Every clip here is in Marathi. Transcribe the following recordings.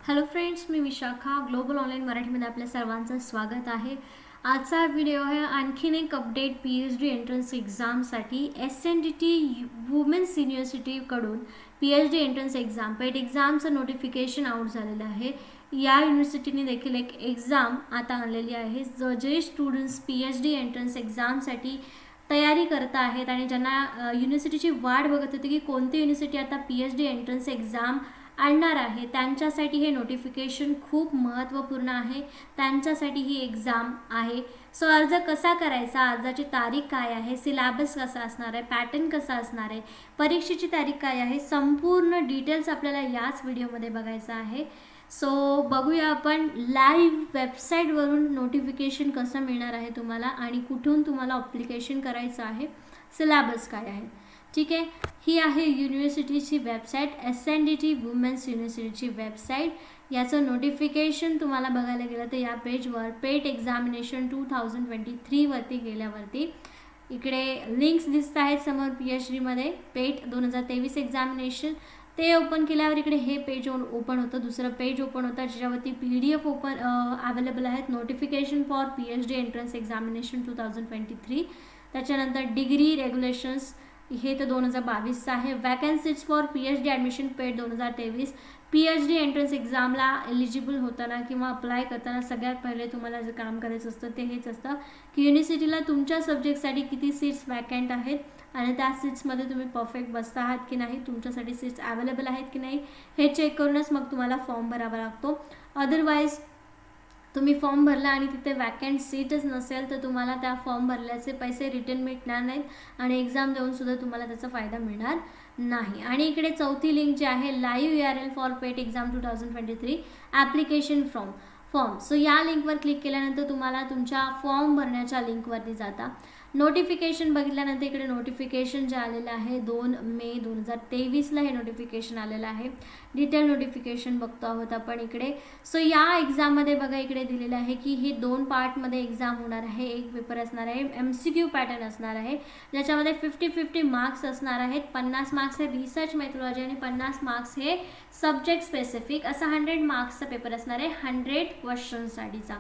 हॅलो फ्रेंड्स, मी विशाखा ग्लोबल ऑनलाईन मराठीमध्ये आपल्या सर्वांचं स्वागत आहे. आजचा व्हिडिओ आहे आणखीन एक अपडेट PhD एंट्रन्स एक्झामसाठी. SNDT वुमेन्स युनिव्हर्सिटीकडून PhD एंट्रन्स एक्झाम पेड एक्झामचं नोटिफिकेशन आउट झालेलं आहे. या युनिव्हर्सिटीने देखील एक एक्झाम आता आणलेली आहे. जे स्टुडंट्स PhD एंट्रन्स एक्झामसाठी तयारी करत आहेत आणि ज्यांना युनिव्हर्सिटीची वाट बघत होती की कोणती युनिव्हर्सिटी आता PhD एंट्रन्स एक्झाम आणणार आहे, त्यांच्यासाठी हे नोटिफिकेशन खूप महत्त्वपूर्ण आहे. त्यांच्यासाठी ही एक्झाम आहे. सो अर्ज कसा करायचा, अर्जाची तारीख काय आहे, सिलेबस कसा असणार आहे, पॅटर्न कसा असणार आहे, परीक्षेची तारीख काय आहे, संपूर्ण डिटेल्स आपल्याला याच व्हिडिओमध्ये बघायचं आहे. सो बघूया आपण लाईव्ह वेबसाईटवरून नोटिफिकेशन कसं मिळणार आहे तुम्हाला आणि कुठून तुम्हाला ॲप्लिकेशन करायचं आहे, सिलेबस काय आहे. ठीक आहे, ही आहे युनिव्हर्सिटीची वेबसाईट, SNDT वुमेन्स युनिव्हर्सिटीची वेबसाईट. याचं नोटिफिकेशन तुम्हाला बघायला गेलं तर या पेजवर पेट एक्झामिनेशन 2023 वरती गेल्यावरती इकडे लिंक्स दिसत आहेत समोर. PhDमध्ये पेट 2023 एक्झामिनेशन ते ओपन केल्यावर इकडे हे पेज ओपन होतं. दुसरं पेज ओपन होतं ज्याच्यावरती PDF ओपन अवेलेबल आहेत. Notification for PhD entrance examination 2023. त्याच्यानंतर डिग्री रेग्युलेशन्स हे तर 2022चं आहे. Vacancies for PhD admission PET 2023. PhD entrance एक्झामला एलिजिबल होताना किंवा अप्लाय करताना सगळ्यात पहिले तुम्हाला जे काम करायचं असतं ते हेच असतं की युनिव्हर्सिटीला तुमच्या सब्जेक्टसाठी किती सीट्स वॅकंट आहेत आणि त्या सीट्समध्ये तुम्ही परफेक्ट बसता आहात की नाही, तुमच्यासाठी सीट्स अवेलेबल आहेत की नाही हे चेक करूनच मग तुम्हाला फॉर्म भरावा लागतो. अदरवाईज तुम्ही फॉर्म भरला आणि तिथे वॅकंट सीटच नसेल तर तुम्हाला त्या फॉर्म भरल्याचे पैसे रिटर्न मिळणार नाहीत आणि एक्झाम देऊनसुद्धा तुम्हाला त्याचा फायदा मिळणार नाही. आणि इकडे चौथी लिंक जी आहे live URL for pet exam 2023 application form. So या लिंकवर क्लिक केल्यानंतर तुम्हाला तुमच्या फॉर्म भरण्याच्या लिंकवरती जाता. नोटिफिकेशन बघितल्यानंतर इकडे नोटिफिकेशन जे आलेलं आहे 2 मे 2023ला हे नोटिफिकेशन आलेलं आहे. डिटेल नोटिफिकेशन बघतो आहोत आपण इकडे. सो या एक्झाममध्ये बघा इकडे दिलेलं आहे की ही 2 पार्टमध्ये एक्झाम होणार आहे. एक पेपर असणार आहे, MCQ पॅटर्न असणार आहे ज्याच्यामध्ये 50-50 मार्क्स असणार आहेत. 50 मार्क्स हे रिसर्च मेथोडॉलॉजी आणि 50 मार्क्स हे सब्जेक्ट स्पेसिफिक, असा 100 मार्क्सचा पेपर असणार आहे 100 क्वेश्चन्ससाठीचा.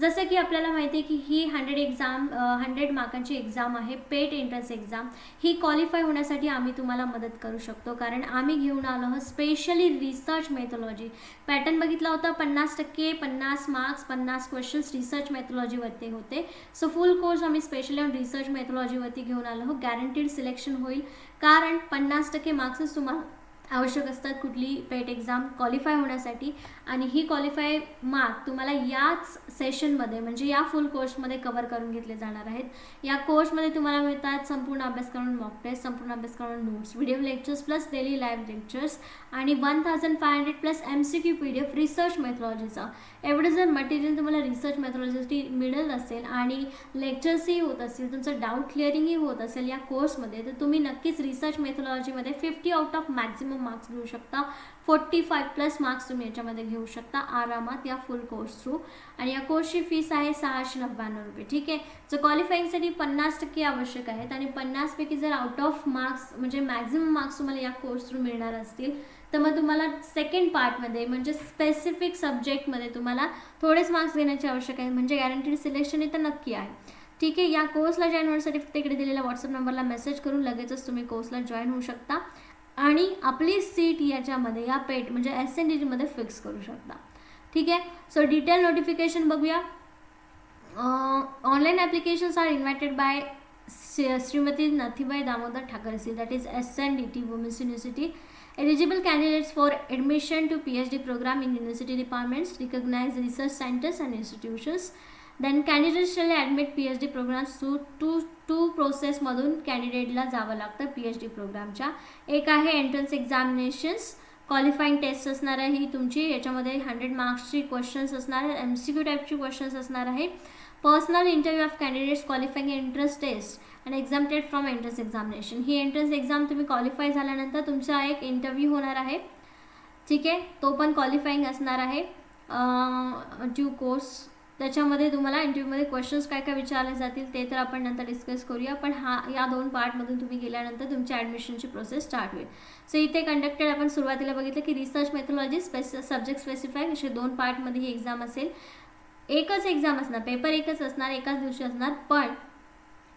जसं की आपल्याला माहिती आहे की ही 100 मार्कांची एक्झाम आहे पेट एंट्रन्स एक्झाम. ही क्वालिफाय होण्यासाठी आम्ही तुम्हाला मदत करू शकतो कारण आम्ही घेऊन आलो आहोत स्पेशली रिसर्च मेथोडॉलॉजी पॅटर्न. बघितला होता 50% 50 मार्क्स 50 क्वेश्चन्स रिसर्च मेथोडॉलॉजीवरती होते. सो फुल कोर्स आम्ही स्पेशली ऑन रिसर्च मेथोडॉलॉजीवरती घेऊन आलो आहोत. गॅरंटीड सिलेक्शन होईल कारण 50% मार्क्सच तुम्हाला आवश्यक असतात कुठली पेट एक्झाम क्वालिफाय होण्यासाठी आणि ही क्वालिफाय मार्क तुम्हाला याच सेशनमध्ये म्हणजे या फुल कोर्समध्ये कव्हर करून घेतले जाणार आहेत. या कोर्समध्ये तुम्हाला मिळतात संपूर्ण अभ्यास करून मॉक टेस्ट, संपूर्ण अभ्यास करून notes, video lectures plus daily live lectures आणि 1500 प्लस MCQ PDF रिसर्च मेथोडॉलॉजीचा. एवढं जर मटेरियल तुम्हाला रिसर्च मेथोडॉलॉजी मिळत असेल आणि लेक्चर्सही होत असतील, तुमचं डाऊट क्लिअरिंगही होत असेल या कोर्समध्ये, तर तुम्ही नक्कीच रिसर्च मेथोडॉलॉजीमध्ये 50 आउट ऑफ मॅक्झिमम मार्क्स घेऊ शकता. 45 प्लस मार्क्स तुम्ही याच्यामध्ये घेऊ शकता आरामात या फुल कोर्स थ्रू. आणि या कोर्सची फीस आहे 699 रुपये. ठीक आहे, जर क्वालिफाईंगसाठी 50% आवश्यक आहेत आणि 50 पैकी जर आउट ऑफ मार्क्स म्हणजे मॅक्झिमम मार्क्स तुम्हाला या कोर्स थ्रू मिळणार असतील तर मग तुम्हाला सेकंड पार्टमध्ये म्हणजे स्पेसिफिक सब्जेक्टमध्ये तुम्हाला थोडेच मार्क्स घेण्याची आवश्यक आहे. म्हणजे गॅरंटीड सिलेक्शन इथं नक्की आहे. ठीक आहे, या कोर्सला जॉईन होण्यासाठी फक्त इकडे दिलेल्या व्हॉट्सअप नंबरला मेसेज करून लगेचच तुम्ही कोर्सला जॉईन होऊ शकता आणि आपली सीट याच्यामध्ये या पेट म्हणजे SNDTमध्ये फिक्स करू शकता. ठीक आहे, सो डिटेल नोटिफिकेशन बघूया. Online applications are invited by Shrimati Nathibai Damodar Thackersey, that is SNDT women's university. Eligible candidates for admission to PhD program in university departments, recognized research centers and institutions. Then candidates shall admit PhD programs through two process मधून कॅन्डिडेटला जावं लागतं PhD प्रोग्रामच्या. एक आहे एंट्रन्स एक्झामिनेशन्स, क्वालिफाईंग टेस्ट असणार आहे ही तुमची. याच्यामध्ये 100 मार्क्सची क्वेश्चन्स असणार आहेत, MCQ टाईपची क्वेश्चन्स असणार आहे. Personal interview of candidates qualifying entrance test आणि एक्झामटेड फ्रॉम एंट्रन्स एक्झामिनेशन. ही एंट्रन्स एक्झाम तुम्ही क्वालिफाय झाल्यानंतर तुमचा एक इंटरव्ह्यू होणार आहे. ठीक आहे, तो पण क्वालिफाईंग असणार आहे ड्यू कोर्स त्याच्यामध्ये तुम्हाला इंटरव्ह्यूमध्ये क्वेश्चन्स काय काय विचारले जातील ते तर आपण नंतर डिस्कस करूया, पण या 2 पार्टमधून तुम्ही गेल्यानंतर तुमच्या ॲडमिशनची प्रोसेस स्टार्ट होईल. सो इथे कंडक्टेड आपण सुरुवातीला बघितलं की रिसर्च मेथोलॉजी सब्जेक्ट स्पेसिफाईड असे 2 पार्टमध्ये ही एक्झाम असेल. एकच एक्झाम असणार, पेपर एकच असणार, एकाच दिवशी असणार, पण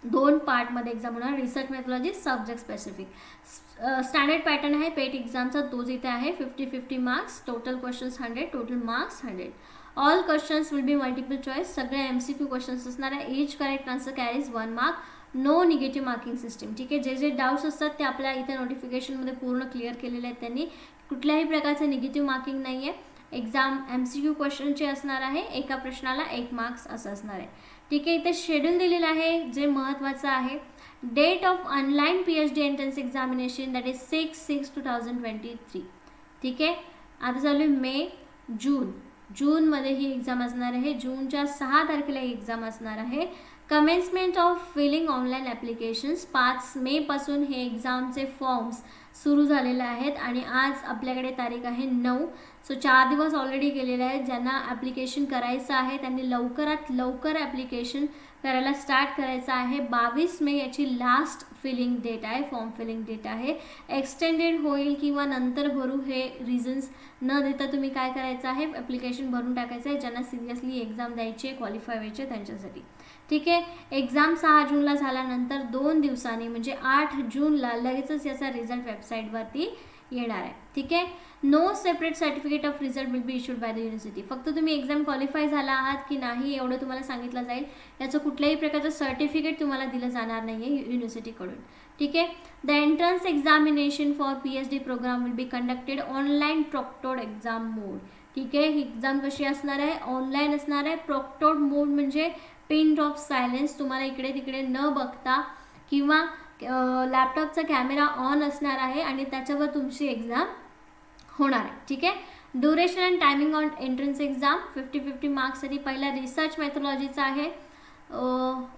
2 पार्टमध्ये एक्झाम होणार. Research methodology subject specific. Standard pattern आहे पेट एक्झामचा, तोच इथे आहे. 50-50 marks, total questions 100, total marks 100. All questions will be multiple choice, सगळे MCQ क्वेश्चन्स असणार आहे. Each correct answer carries 1 mark. No negative marking system. ठीक आहे, जे जे डाऊट्स असतात ते आपल्या इथे नोटिफिकेशनमध्ये पूर्ण क्लिअर केलेले आहेत त्यांनी. कुठल्याही प्रकारचं निगेटिव्ह मार्किंग नाही आहे. एक्झाम MCQ क्वेश्चनचे असणार आहे, एका प्रश्नाला 1 मार्क्स असं असणार आहे. ठीक आहे, इथे शेड्यूल दिलेलं आहे जे महत्त्वाचं आहे. Date of online PhD entrance examination that is 6/6/2023. ठीक आहे, आता चालू आहे मे, जूनमध्ये ही एक्झाम असणार आहे. जूनच्या 6 तारखेला ही एक्झाम असणार आहे. Commencement of filling online applications 5 मेपासून हे एक्झामचे फॉर्म्स सुरू झालेले आहेत आणि आज आपल्याकडे तारीख आहे 9. सो 4 दिवस ऑलरेडी गेलेले आहेत. ज्यांना ॲप्लिकेशन करायचं आहे त्यांनी लवकरात लवकर ॲप्लिकेशन करायला स्टार्ट करायचं आहे. 22 मे याची लास्ट फिलिंग डेट आहे, फॉर्म फिलिंग डेट आहे. एक्सटेंडेड होईल किंवा नंतर भरू हे रिझन्स न देता तुम्ही काय करायचं आहे, ॲप्लिकेशन भरून टाकायचं आहे. ज्यांना सिरियसली एक्झाम द्यायची आहे, क्वालिफाय व्हायचे त्यांच्यासाठी. ठीक आहे, एक्झाम 6 जूनला झाल्यानंतर 2 दिवसांनी म्हणजे 8 जूनला लगेचच याचा रिझल्ट वेबसाईटवरती येणार आहे. ठीक आहे, no separate certificate of result will be issued by the university. फक्त तुम्ही एक्झाम क्वालिफाय झाला आहात की नाही एवढं तुम्हाला सांगितलं जाईल. याचं कुठल्याही प्रकारचं सर्टिफिकेट तुम्हाला दिलं जाणार नाही आहे युनिव्हर्सिटीकडून. ठीक आहे, the entrance examination for PhD programme will be conducted online proctored exam mode. ठीक आहे, ही एक्झाम कशी असणार आहे, ऑनलाईन असणार आहे. प्रोक्टोड मोड म्हणजे पिन ड्रॉप सायलेन्स, तुम्हाला इकडे तिकडे न बघता किंवा लॅपटॉपचा कॅमेरा ऑन असणार आहे आणि त्याच्यावर तुमची एक्झाम होणार आहे. ठीक आहे, duration and timing on entrance exam 50-50 मार्क्ससाठी. पहिला रिसर्च मेथोलॉजीचा आहे.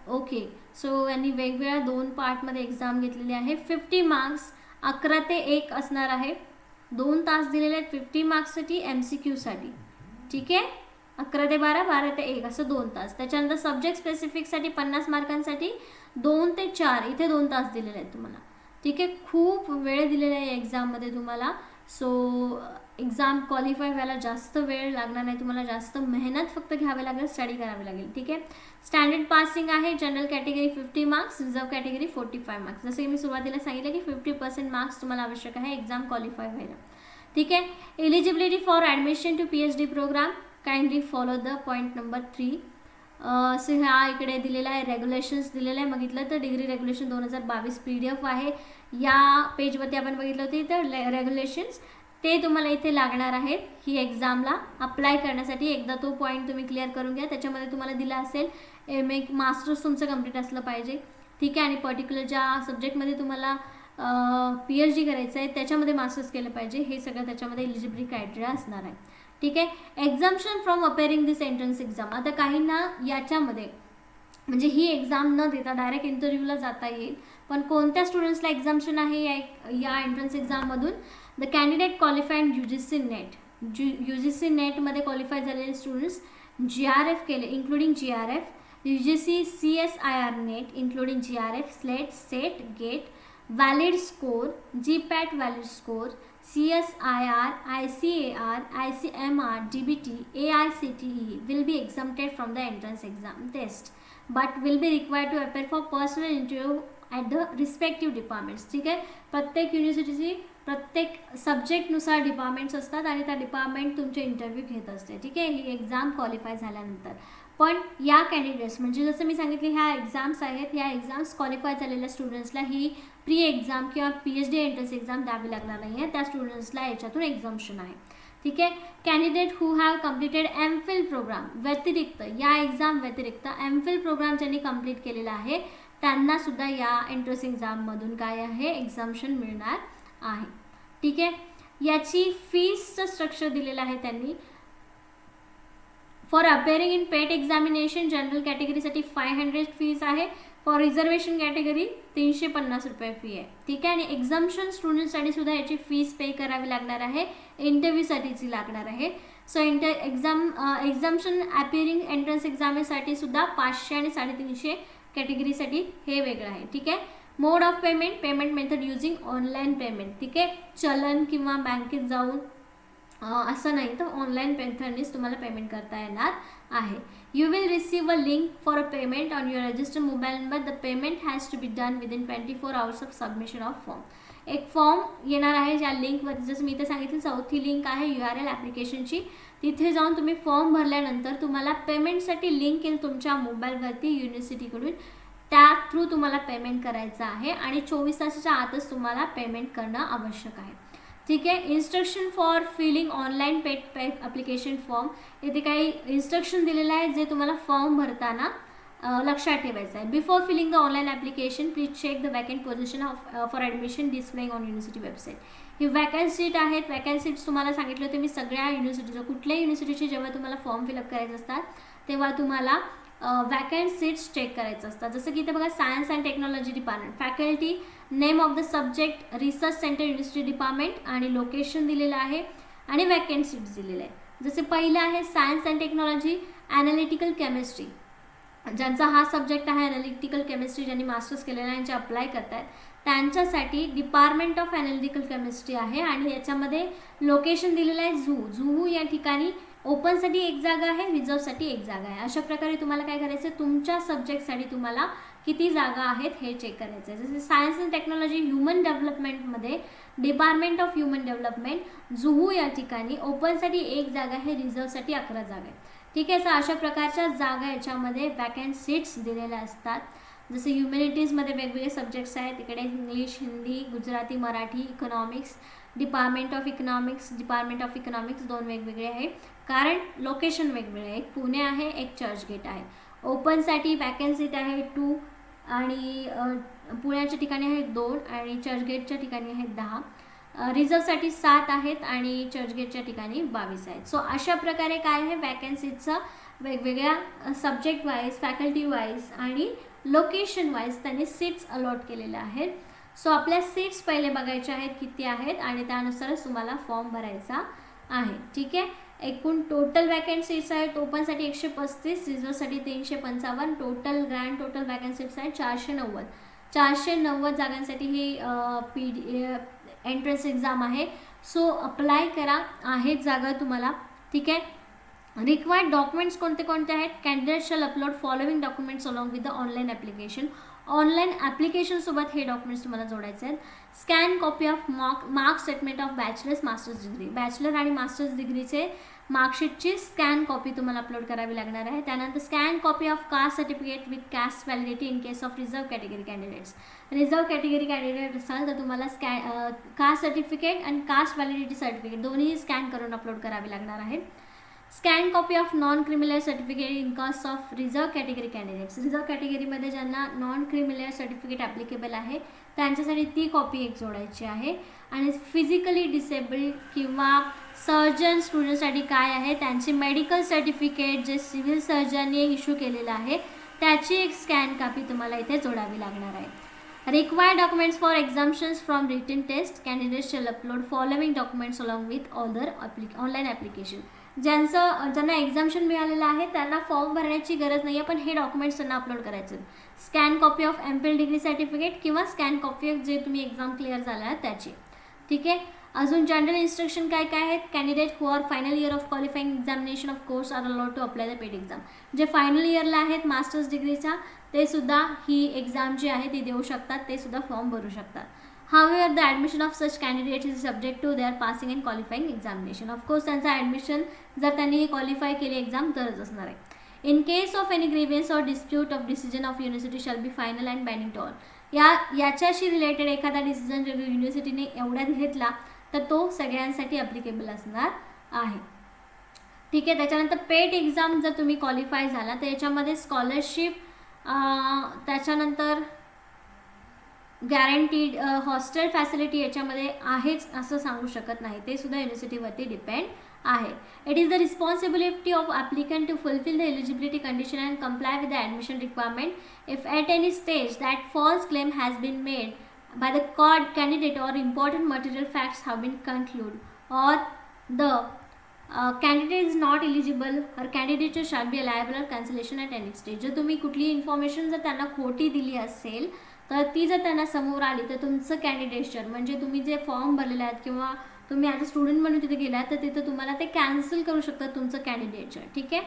ओके, सो यांनी वेगवेगळ्या 2 पार्टमध्ये एक्झाम घेतलेली आहे. 50 मार्क्स 11 ते 1 असणार आहे. 2 तास दिलेले आहेत 50 मार्क्ससाठी, MCQसाठी. ठीक आहे, 11 ते 12, 12 ते 1 असं 2 तास. त्याच्यानंतर सब्जेक्ट स्पेसिफिकसाठी 50 मार्कांसाठी 2 ते 4 इथे 2 तास दिलेले आहेत तुम्हाला. ठीक आहे, खूप वेळ दिलेला आहे एक्झाममध्ये तुम्हाला. सो एक्झाम क्वालिफाय व्हायला जास्त वेळ लागणार नाही तुम्हाला, जास्त मेहनत फक्त घ्यावी लागेल, स्टडी करावी लागेल. ठीक आहे, स्टँडर्ड पासिंग आहे. General category 50 marks, reserve category 45 marks. जसं की मी सुरुवातीला सांगितलं की 50% मार्क्स तुम्हाला आवश्यक आहे एक्झाम क्वालिफाय व्हायला. ठीक आहे, eligibility for admission to PhD programme kindly follow the point number 3. सो ह्या इकडे दिलेला आहे, रेग्युलेशन्स दिलेलं आहे. बघितलं तर डिग्री रेग्युलेशन 2022 PDF आहे. या पेजवरती आपण बघितलं होती तर रेग्युलेशन्स ते तुम्हाला इथे लागणार आहेत ही एक्झामला अप्लाय करण्यासाठी. एकदा तो पॉईंट तुम्ही क्लिअर करून घ्या. त्याच्यामध्ये तुम्हाला दिला असेल MA मास्टर्स तुमचं कंप्लीट असलं पाहिजे. ठीक आहे, आणि पर्टिक्युलर ज्या सब्जेक्टमध्ये तुम्हाला PhD करायचं आहे त्याच्यामध्ये मास्टर्स केलं पाहिजे. हे सगळं त्याच्यामध्ये एलिजिबिलिटी क्रायटेरिया असणार आहे. ठीक आहे, एक्झाम्शन फ्रॉम अपेअरिंग दिस एंट्रन्स एक्झाम. आता काहींना याच्यामध्ये म्हणजे ही एक्झाम न देता डायरेक्ट इंटरव्ह्यूला जाता येईल, पण कोणत्या स्टुडंट्सला एक्झाम्शन आहे या एंट्रन्स एक्झाममधून? द कॅन्डिडेट क्वालिफाईड UGC नेटमध्ये क्वालिफाय झालेले स्टुडंट्स, GRF केले including GRF, UGC CSIR NET including GRF, SLET, SET, GATE, valid score, GPAT valid score, CSIR, ICAR, ICMR, DBT, AICTE will be exempted from the entrance exam test but will be required to appear for personal interview at the respective departments. ठीक आहे, प्रत्येक युनिव्हर्सिटीची प्रत्येक सब्जेक्टनुसार डिपार्टमेंट्स असतात आणि त्या डिपार्टमेंट तुमचे इंटरव्ह्यू घेत असते. ठीक आहे, ही एक्झाम क्वालिफाय झाल्यानंतर. पण या कॅन्डिडेट्स म्हणजे जसं मी सांगितले ह्या एक्झाम्स आहेत, ह्या एक्झाम्स क्वालिफाय झालेल्या स्टुडंट्सला ही प्री एक्झाम किंवा PhD एंट्रन्स एक्झाम द्यावी लागणार नाही आहे. त्या स्टुडंट्सला याच्यातून एक्झाम्शन आहे. ठीक आहे, candidate who have completed MPhil programme व्यतिरिक्त, या एक्झाम व्यतिरिक्त MPhil प्रोग्राम ज्यांनी कंप्लीट केलेला आहे त्यांना सुद्धा या एंट्रन्स एक्झाममधून काय आहे, एक्झाम्शन मिळणार आहे. ठीक आहे, याची फीसचं स्ट्रक्चर दिलेलं आहे त्यांनी. For appearing in PET examination general कॅटेगरीसाठी 500 फीस आहे. फॉर रिझर्वेशन कॅटेगरी 350 रुपये फी आहे, ठीक आहे. आणि एक्झाम्शन स्टुडंटसाठी सुद्धा याची फीस पे करावी लागणार आहे, इंटरव्ह्यूसाठीची लागणार आहे. सो एक्झाम्शन अपिअरिंग एंट्रन्स एक्झामसाठी सुद्धा 500 आणि 350 कॅटेगरीसाठी हे वेगळं आहे, ठीक आहे. Mode of payment, payment method using online payment, ठीक आहे. चलन किंवा बँकेत जाऊन असं नाही तर ऑनलाईन मेथडनीच तुम्हाला पेमेंट करता येणार आहे. You will receive a link for a payment on your registered mobile number. The payment has to be done within 24 hours of submission of form. एक फॉर्म येणार आहे ज्या लिंकवरती, जसं मी इथे सांगितलं चौथी लिंक आहे URL ॲप्लिकेशनची, तिथे जाऊन तुम्ही फॉर्म भरल्यानंतर तुम्हाला पेमेंटसाठी लिंक येईल तुमच्या मोबाईलवरती युनिव्हर्सिटीकडून, त्या थ्रू तुम्हाला पेमेंट करायचं आहे आणि 24 तासाच्या आतच तुम्हाला पेमेंट करणं आवश्यक आहे, ठीक आहे. Instruction for filling online paid application form, इथे काही इन्स्ट्रक्शन दिलेलं आहे जे तुम्हाला फॉर्म भरताना लक्षात ठेवायचं आहे. Before filling the online application please check the vacant position for admission displaying on university website. ही वॅकंट सीट आहेत. वॅकंट सीट्स तुम्हाला सांगितलं होतं मी सगळ्या युनिव्हर्सिटीचं, कुठल्याही युनिव्हर्सिटीचे जेव्हा तुम्हाला फॉर्म फिलअप करायचे असतात तेव्हा तुम्हाला वॅकंट सीट्स चेक करायचं असतात. जसं की इथे बघा, science and technology department, faculty, name of the subject, research centre university department आणि लोकेशन दिलेलं आहे आणि वॅकंट सीट्स दिलेलं आहे. जसे पहिलं आहे science and technology analytical chemistry, ज्यांचा हा सब्जेक्ट आहे ॲनालिटिकल केमिस्ट्री, ज्यांनी मास्टर्स केलेलं आहे, जे अप्लाय करत आहेत त्यांच्यासाठी डिपार्टमेंट ऑफ ॲनालिटिकल केमिस्ट्री आहे आणि याच्यामध्ये लोकेशन दिलेलं आहे जुहू या ठिकाणी. ओपनसाठी एक जागा आहे, रिझर्वसाठी एक जागा आहे. अशा प्रकारे तुम्हाला काय करायचं, तुमच्या सब्जेक्टसाठी तुम्हाला किती जागा आहेत हे चेक करायचं आहे. जसे सायन्स अँड टेक्नॉलॉजी ह्युमन डेव्हलपमेंटमध्ये department of human development Juhu या ठिकाणी ओपनसाठी एक जागा आहे, रिझर्वसाठी 11 जागा आहे, ठीक आहे. सो अशा प्रकारच्या जागा याच्यामध्ये वॅकंट सीट्स दिलेल्या असतात. जसे ह्युमॅनिटीजमध्ये वेगवेगळे सब्जेक्ट्स आहेत, इकडे English, Hindi, Gujarati, Marathi, economics, department of economics दोन वेगवेगळे आहे कारण लोकेशन वेगवेगळे आहे. एक पुणे आहे, एक चर्चगेट आहे. ओपनसाठी वॅकंट सीट आहे 2 आणि पुण्याच्या ठिकाणी आहे 2 आणि चर्चगेटच्या ठिकाणी आहेत 10. रिझर्वसाठी 7 आहेत आणि चर्चगेटच्या ठिकाणी 22 आहेत. सो अशा प्रकारे काय आहे, वॅकन्सीचं वेगवेगळ्या सब्जेक्ट वाईज, फॅकल्टी वाईज आणि लोकेशन वाईज त्यांनी सीट्स अलॉट केलेल्या आहेत. सो आपल्या सीट्स पहिले बघायच्या आहेत किती आहेत आणि त्यानुसारच तुम्हाला फॉर्म भरायचा आहे, ठीक आहे. एकूण टोटल वॅकंट सीट्स आहेत ओपनसाठी 135, रिझर्वसाठी 355, total grand total vacant seats आहेत 490 जागांसाठी ही एंट्रन्स एक्झाम आहे. सो अप्लाय करा, आहेत जागा तुम्हाला, ठीक आहे. रिक्वायर्ड डॉक्युमेंट्स कोणते कोणते आहेत, candidate shall upload following documents along with the online application. Online ॲप्लिकेशनसोबत हे डॉक्युमेंट्स तुम्हाला जोडायचे आहेत. Scan copy of mark statement of bachelor's master's degree, bachelor आणि मास्टर्स डिग्रीचे मार्कशीटची स्कॅन कॉपी तुम्हाला अपलोड करावी लागणार आहे. त्यानंतर scan copy of caste certificate with caste validity in case of reserve category candidates. Reserve category candidate असाल तर तुम्हाला कास्ट सर्टिफिकेट आणि कास्ट व्हॅलिडिटी सर्टिफिकेट दोन्ही स्कॅन करून अपलोड करावी लागणार आहे. Scan copy of non criminal certificate in caste of reserve category candidates, reserve कॅटेगरीमध्ये ज्यांना नॉन क्रिमिनल सर्टिफिकेट ॲप्लिकेबल आहे त्यांच्यासाठी ती कॉपी एक जोडायची आहे. आणि फिजिकली डिसेबल्ड किंवा सर्जन स्टुडंटसाठी काय आहे, त्यांची मेडिकल सर्टिफिकेट जे सिव्हिल सर्जनने इश्यू केलेलं आहे त्याची एक स्कॅन कॉपी तुम्हाला इथे जोडावी लागणार आहे. Required documents for exemptions from written test, candidates shall upload following documents along with other online application. ज्यांना एक्झाम्शन मिळालेलं आहे त्यांना फॉर्म भरण्याची गरज नाही आहे, पण हे डॉक्युमेंट्स त्यांना अपलोड करायचे. Scan copy of MPhil degree certificate किंवा स्कॅन कॉपी ऑफ जे तुम्ही एक्झाम क्लिअर झाला आहे त्याची, ठीक आहे. अजून जनरल इन्स्ट्रक्शन काय काय आहेत, candidate who are final year of qualifying examination of course are allowed to apply the paid exam. जे फायनल इयरला आहेत मास्टर्स डिग्रीचा ते सुद्धा ही एक्झाम जी आहे ती देऊ शकतात, ते सुद्धा फॉर्म भरू शकतात. However, the admission of such candidates is subject to their passing and qualifying examination. Of course, त्यांचा ॲडमिशन जर त्यांनी क्वालिफाय केली एक्झाम तरच असणार आहे. In case of any grievance or dispute of decision of university shall be final and binding to all. याच्याशी रिलेटेड एखादा डिसिजन जर युनिव्हर्सिटीने एवढ्यात घेतला तर तो सगळ्यांसाठी ॲप्लिकेबल असणार आहे, ठीक आहे. त्याच्यानंतर पेड एक्झाम जर तुम्ही क्वालिफाय झाला तर याच्यामध्ये स्कॉलरशिप, त्याच्यानंतर गॅरंटीड हॉस्टेल फॅसिलिटी याच्यामध्ये आहेच असं सांगू शकत नाही, ते सुद्धा युनिव्हर्सिटीवरती डिपेंड आहे. It is the responsibility of applicant to fulfil the eligibility condition and comply with the admission requirement if at any stage that false claim has been made by the candidate or important material facts have been concluded or the candidate is not eligible or candidate shall be liable or cancellation at any stage. जर तुम्ही कुठली इन्फॉर्मेशन जर त्यांना खोटी दिली असेल तर ती जर त्यांना समोर आली तर तुमचं कॅन्डिडेचर म्हणजे तुम्ही जे फॉर्म भरलेले आहेत किंवा तुम्ही ॲज अ स्टुडंट म्हणून तिथे गेलात तर तिथं तुम्हाला ते कॅन्सल करू शकतात तुमचं कॅन्डिडेचर. ठीक आहे.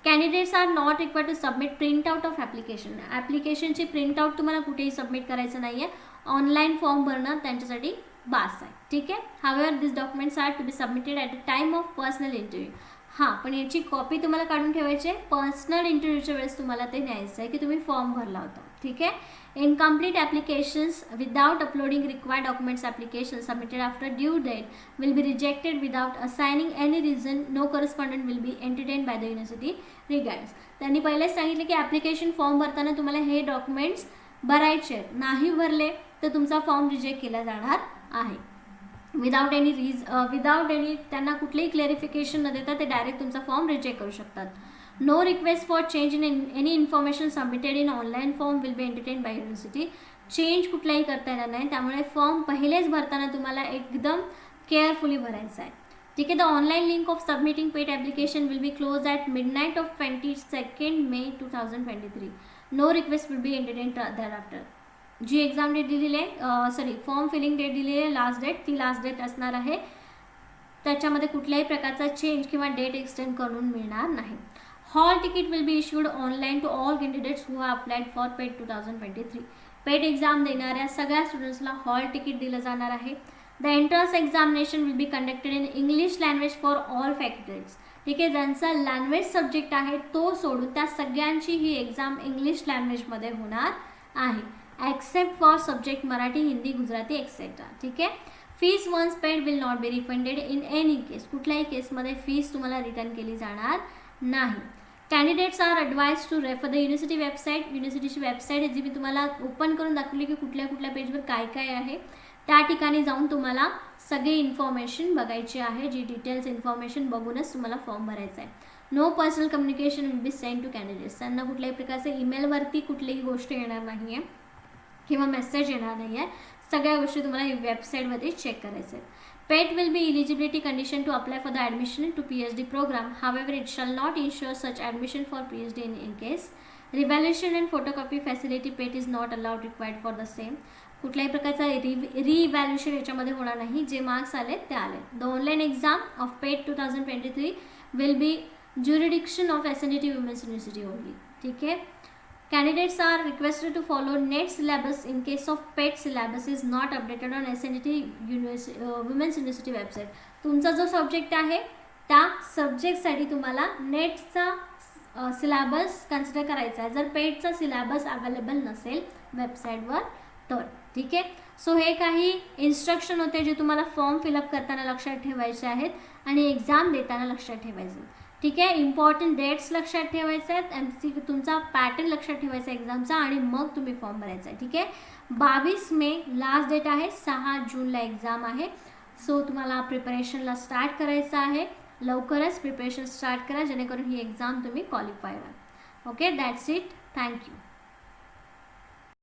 Candidates are not required to submit print out of application. ॲप्लिकेशनची प्रिंट आउट तुम्हाला कुठेही सबमिट करायचं नाही आहे, ऑनलाईन फॉर्म भरणं त्यांच्यासाठी बास आहे. ठीक आहे. However this documents are to be submitted at the time of personal interview. हां, पण याची कॉपी तुम्हाला काढून ठेवायची आहे. पर्सनल इंटरव्ह्यूच्या वेळेस तुम्हाला ते न्यायचं आहे की तुम्ही फॉर्म भरला होता. ठीक आहे. Incomplete applications without uploading required documents applications submitted after due date will be rejected without assigning any reason. No correspondent will be entertained by the university regards. त्यांनी पहिलेच सांगितले की ॲप्लिकेशन फॉर्म भरताना तुम्हाला हे डॉक्युमेंट्स भरायचे आहेत. नाही भरले तर तुमचा फॉर्म रिजेक्ट केला जाणार आहे. विदाउट एनी त्यांना कुठलेही क्लॅरिफिकेशन न देता ते डायरेक्ट तुमचा फॉर्म रिजेक्ट करू शकतात. No request for change in any information submitted in online form will be entertained by university. Change कुठलाही करता येणार नाही, त्यामुळे फॉर्म पहिलेच भरताना तुम्हाला एकदम केअरफुली भरायचा आहे. ठीक आहे. The online link of submitting PET application will be close at midnight of 22 May 2023. No request will be entertain that after. जी एक्झाम डेट दिलेली आहे फॉर्म फिलिंग डेट दिलेली आहे लास्ट डेट, ती लास्ट डेट असणार आहे. त्याच्यामध्ये कुठल्याही प्रकारचा चेंज किंवा डेट एक्सटेंड करून मिळणार नाही. Hall ticket will be issued online to all candidates who have applied for PET 2023. PET exam देणाऱ्या सगळ्या स्टुडंट्सला हॉल तिकीट दिलं जाणार आहे. The entrance examination will be conducted in English language for all faculties. ठीक आहे. ज्यांचा लँग्वेज सब्जेक्ट आहे तो सोडून त्या सगळ्यांची ही एक्झाम इंग्लिश लँग्वेजमध्ये होणार आहे, except for subject Marathi, Hindi, Gujarati et cetera. ठीक आहे. Fees once paid will not be refunded in any case. कुठल्याही केसमध्ये फीस तुम्हाला रिटर्न केली जाणार नाही. Candidates are advise to refer the university website. युनिव्हर्सिटीची वेबसाईट आहे जी मी तुम्हाला ओपन करून दाखवली की कुठल्या कुठल्या पेजवर काय काय आहे. त्या ठिकाणी जाऊन तुम्हाला सगळी इन्फॉर्मेशन बघायची आहे, जी डिटेल्स इन्फॉर्मेशन बघूनच तुम्हाला फॉर्म भरायचा आहे. No personal communication will be send to candidates. त्यांना कुठल्याही प्रकारचे ईमेलवरती कुठलीही गोष्ट येणार नाही आहे किंवा मेसेज येणार नाही आहे. सगळ्या गोष्टी तुम्हाला वेबसाईटवरती चेक करायच्या आहेत. PET will be eligibility condition to apply for the admission to PhD program. However, it shall not ensure such admission for PhD in case. Revaluation and photocopy facility PET is not allowed required for the same. कुठल्याही प्रकारचा रिव्हॅल्युएशन याच्यामध्ये होणार नाही. जे मार्क्स आले ते आले. The online exam of PET 2023 will be jurisdiction of SNDT women's university only. ठीक आहे. Candidates are requested to follow NET syllabus in case of PET syllabus is not updated on SNDT Women's University website. तुमचा जो सब्जेक्ट आहे त्या सब्जेक्टसाठी तुम्हाला नेटचा सिलेबस कन्सिडर करायचा आहे जर पेटचा सिलेबस अवेलेबल नसेल वेबसाईटवर तर. ठीक आहे. सो हे काही इन्स्ट्रक्शन होते जे तुम्हाला फॉर्म फिलअप करताना लक्षात ठेवायचे आहेत आणि एक्झाम देताना लक्षात ठेवायचे. ठीक आहे. इम्पॉर्टंट डेट्स लक्षात ठेवायचे आहेत, तुमचा पॅटर्न लक्षात ठेवायचा एक्झामचा आणि मग तुम्ही फॉर्म भरायचा आहे. ठीक आहे. 22 मे लास्ट डेट आहे, 6 जूनला एक्झाम आहे. सो तुम्हाला प्रिपरेशनला स्टार्ट करायचं आहे. लवकरच प्रिपरेशन स्टार्ट करा जेणेकरून ही एक्झाम तुम्ही क्वालिफाय व्हाल. Okay, that's it. थँक्यू.